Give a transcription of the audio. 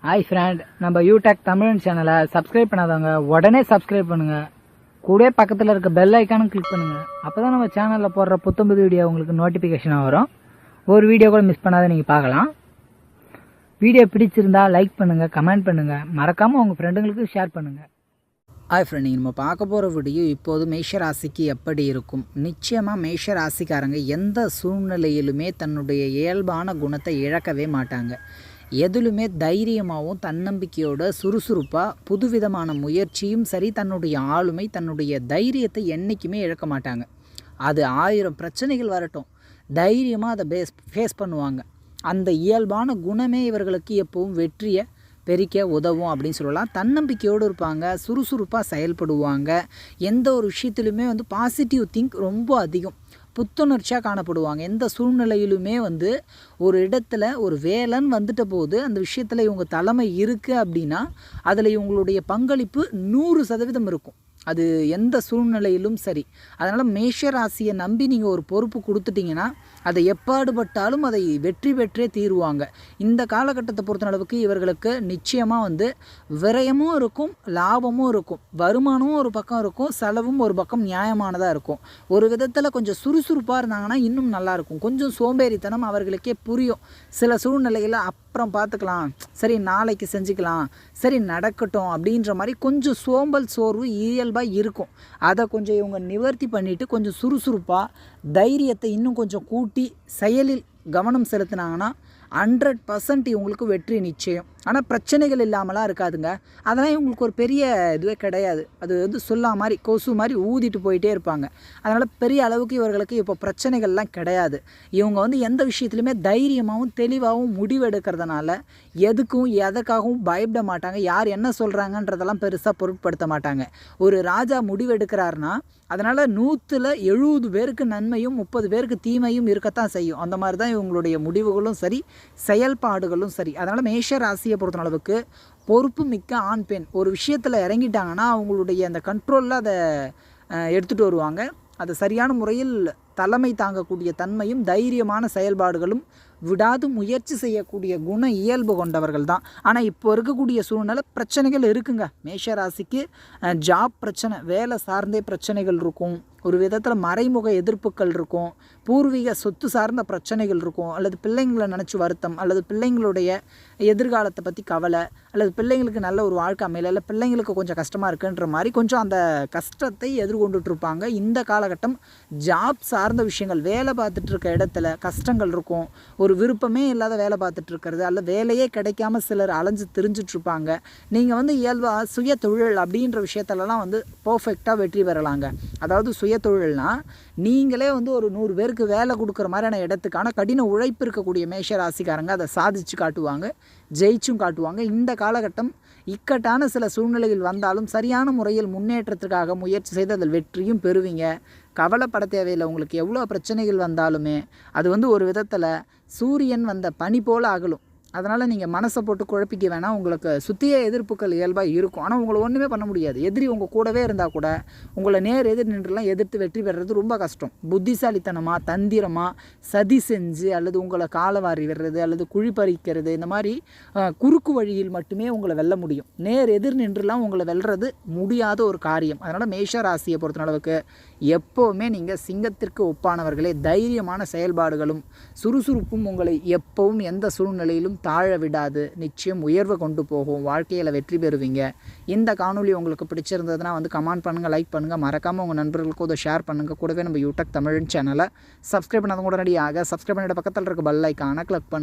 Hi friend, நம்ம யூடெக் தமிழ் சேனலை subscribe பண்ணாதவங்க உடனே சப்ஸ்கிரைப் பண்ணுங்க. கூட பக்கத்தில் இருக்க பெல் ஐக்கானும் கிளிக் பண்ணுங்க. அப்பதான் நம்ம சேனலில் போடுற புத்தம்புது வீடியோ உங்களுக்கு நோட்டிஃபிகேஷனாக வரும். ஒரு வீடியோ கூட மிஸ் பண்ணாத நீங்கள் பார்க்கலாம். வீடியோ பிடிச்சிருந்தா லைக் பண்ணுங்க, கமெண்ட் பண்ணுங்க, மறக்காம உங்க ஃப்ரெண்டுங்களுக்கு ஷேர் பண்ணுங்க. ஹாய் ஃப்ரெண்ட், நம்ம பார்க்க போகிற வீடியோ இப்போது மேஷ ராசிக்கு எப்படி இருக்கும். நிச்சயமாக மேஷ ராசிக்காரங்க எந்த சூழ்நிலையிலுமே தன்னுடைய இயல்பான குணத்தை இழக்கவே மாட்டாங்க. எதிலுமே தைரியமாகவும் தன்னம்பிக்கையோட சுறுசுறுப்பாக புதுவிதமான முயற்சியும் சரி, தன்னுடைய ஆளுமை தன்னுடைய தைரியத்தை என்றைக்குமே இழக்க மாட்டாங்க. அது 1000 பிரச்சனைகள் வரட்டும், தைரியமாக அதை ஃபேஸ் பண்ணுவாங்க. அந்த இயல்பான குணமே இவர்களுக்கு எப்பவும் வெற்றியை பெருக்க உதவும் அப்படின்னு சொல்லலாம். தன்னம்பிக்கையோடு இருப்பாங்க, சுறுசுறுப்பாக செயல்படுவாங்க. எந்த ஒரு விஷயத்துலையுமே பாசிட்டிவ் திங்க் ரொம்ப அதிகம், புத்துணர்ச்சியாக காணப்படுவாங்க. எந்த சூழ்நிலையிலுமே ஒரு இடத்துல ஒரு வேலைன்னு வந்துட்ட போது அந்த விஷயத்தில் இவங்க தலைமை இருக்குது அப்படின்னா அதில் இவங்களுடைய பங்களிப்பு 100% இருக்கும். அது எந்த சூழ்நிலையிலும் சரி. அதனால் மேஷ ராசியை நம்பி நீங்கள் ஒரு பொறுப்பு கொடுத்துட்டிங்கன்னா அதை எப்பாடுபட்டாலும் அதை வெற்றி பெற்றே தீருவாங்க. இந்த காலகட்டத்தை பொறுத்த அளவுக்கு இவர்களுக்கு நிச்சயமாக விரயமும் இருக்கும், லாபமும் இருக்கும். வருமானமும் ஒரு பக்கம் இருக்கும், செலவும் ஒரு பக்கம் நியாயமானதாக இருக்கும். ஒரு விதத்தில் கொஞ்சம் சுறுசுறுப்பாக இருந்தாங்கன்னா இன்னும் நல்லாயிருக்கும். கொஞ்சம் சோம்பேறித்தனம் அவர்களுக்கே புரியும். சில சூழ்நிலையில் அப்புறம் பார்த்துக்கலாம், சரி நாளைக்கு செஞ்சுக்கலாம், சரி நடக்கட்டும் அப்படின்ற மாதிரி கொஞ்சம் சோம்பல் சோர்வு இயல்பாக இருக்கும். அதை கொஞ்சம் இவங்க நிவர்த்தி பண்ணிவிட்டு கொஞ்சம் சுறுசுறுப்பாக தைரியத்தை இன்னும் கொஞ்சம் கூட்டி செயலில் கவனம் செலுத்தினாங்கன்னா 100% இவங்களுக்கு வெற்றி நிச்சயம். ஆனால் பிரச்சனைகள் இல்லாமலாம் இருக்காதுங்க. அதெல்லாம் இவங்களுக்கு ஒரு பெரிய இதுவே கிடையாது. அது சொல்லா மாதிரி கொசு மாதிரி ஊதிட்டு போயிட்டே இருப்பாங்க. அதனால் பெரிய அளவுக்கு இவர்களுக்கு இப்போ பிரச்சனைகள்லாம் கிடையாது. இவங்க எந்த விஷயத்துலையுமே தைரியமாகவும் தெளிவாகவும் முடிவெடுக்கிறதுனால எதுக்கும் எதற்காகவும் பயப்பட மாட்டாங்க. யார் என்ன சொல்கிறாங்கன்றதெல்லாம் பெருசாக பொருட்படுத்த மாட்டாங்க. ஒரு ராஜா முடிவெடுக்கிறாருன்னா அதனால் 170 பேருக்கு நன்மையும் 30 பேருக்கு தீமையும் இருக்கத்தான் செய்யும். அந்த மாதிரி தான் இவங்களுடைய முடிவுகளும் சரி, செயல்பாடுகளும் சரி. அதனால் மேஷ ராசியை பொறுத்த அளவுக்கு பொறுப்பு மிக்க ஆண் பெண் ஒரு விஷயத்தில் இறங்கிட்டாங்கன்னா அவங்களுடைய அந்த கண்ட்ரோலில் அதை எடுத்துகிட்டு வருவாங்க. அதை சரியான முறையில் தலைமை தாங்கக்கூடிய தன்மையும் தைரியமான செயல்பாடுகளும் விடாது முயற்சி செய்யக்கூடிய குண இயல்பு கொண்டவர்கள் தான். ஆனால் இப்போ இருக்கக்கூடிய சூழ்நிலை பிரச்சனைகள் இருக்குங்க. மேஷ ராசிக்கு ஜாப் பிரச்சனை, வேலை சார்ந்தே பிரச்சனைகள் இருக்கும். ஒரு விதத்தில் மறைமுக எதிர்ப்புகள் இருக்கும். பூர்வீக சொத்து சார்ந்த பிரச்சனைகள் இருக்கும். அல்லது பிள்ளைங்களை நினச்சி வருத்தம், அல்லது பிள்ளைங்களுடைய எதிர்காலத்தை பற்றி கவலை, அல்லது பிள்ளைங்களுக்கு நல்ல ஒரு வாழ்க்கை அமையல, இல்லை பிள்ளைங்களுக்கு கொஞ்சம் கஷ்டமாக இருக்குன்ற மாதிரி கொஞ்சம் அந்த கஷ்டத்தை எதிர்கொண்டுட்ருப்பாங்க. இந்த காலகட்டம் ஜாப் சார்ந்த விஷயங்கள், வேலை பார்த்துட்டு இருக்க இடத்துல கஷ்டங்கள் இருக்கும். ஒரு விருப்பமே இல்லாத வேலை பார்த்துட்டு இருக்கிறது, அல்ல வேலையே கிடைக்காம சிலர் அலைஞ்சு திரிஞ்சிட்ருப்பாங்க. நீங்கள் இயல்பாக சுய தொழில் அப்படின்ற விஷயத்துலலாம் பர்ஃபெக்டாக வெற்றி பெறலாங்க. அதாவது சுய தொழில்னா நீங்களே ஒரு 100 பேருக்கு வேலை கொடுக்குற மாதிரியான இடத்துக்கான கடின உழைப்பு இருக்கக்கூடிய மேஷ ராசிக்காரங்க அதை சாதிச்சு காட்டுவாங்க, ஜெயிச்சும் காட்டுவாங்க. இந்த காலகட்டம் இக்கட்டான சில சூழ்நிலைகள் வந்தாலும் சரியான முறையில் முன்னேற்றத்துக்காக முயற்சி செய்து அதில் வெற்றியும் பெறுவீங்க. கவலைப்பட தேவையில்லை. உங்களுக்கு எவ்வளோ பிரச்சனைகள் வந்தாலுமே அது ஒரு விதத்தில் சூரியன் வந்த பனி போல் அகலும். அதனால் நீங்கள் மனசை போட்டு குழப்பிக்க வேணாம். உங்களுக்கு சுற்றிய எதிர்ப்புகள் இயல்பாக இருக்கும். ஆனால் உங்களை ஒன்றுமே பண்ண முடியாது. எதிரி உங்கள் கூடவே இருந்தால் கூட உங்களை எதிர் நின்றுலாம் எதிர்த்து வெற்றி பெறுறது ரொம்ப கஷ்டம். புத்திசாலித்தனமாக தந்திரமாக சதி செஞ்சு அல்லது உங்களை காலவாரி விடுறது அல்லது குழி பறிக்கிறது, இந்த மாதிரி குறுக்கு வழியில் மட்டுமே உங்களை வெல்ல முடியும். எதிர் நின்றுலாம் உங்களை வெல்றது முடியாத ஒரு காரியம். அதனால் மேஷ ராசியை பொறுத்த அளவுக்கு எப்போவுமே நீங்கள் சிங்கத்திற்கு ஒப்பானவர்களே. தைரியமான செயல்பாடுகளும் சுறுசுறுப்பும் உங்களை எப்பவும் எந்த சூழ்நிலையிலும் தாழ விடாது. நிச்சயம் உயர்வை கொண்டு போகும். வாழ்க்கையில் வெற்றி பெறுவீங்க. இந்த காணொலி உங்களுக்கு பிடிச்சிருந்ததுன்னா கமெண்ட் பண்ணுங்கள், லைக் பண்ணுங்கள், மறக்காமல் உங்கள் நண்பர்களுக்கு அதை ஷேர் பண்ணுங்கள். கூடவே நம்ம யூடெக் தமிழ் சேனலை சப்ஸ்கிரைப் பண்ணாத உடனடியாக சப்ஸ்கிரைப் பண்ணிட்டு பக்கத்தில் இருக்க பெல் ஐக்கானை கிளிக் பண்ணுங்கள்.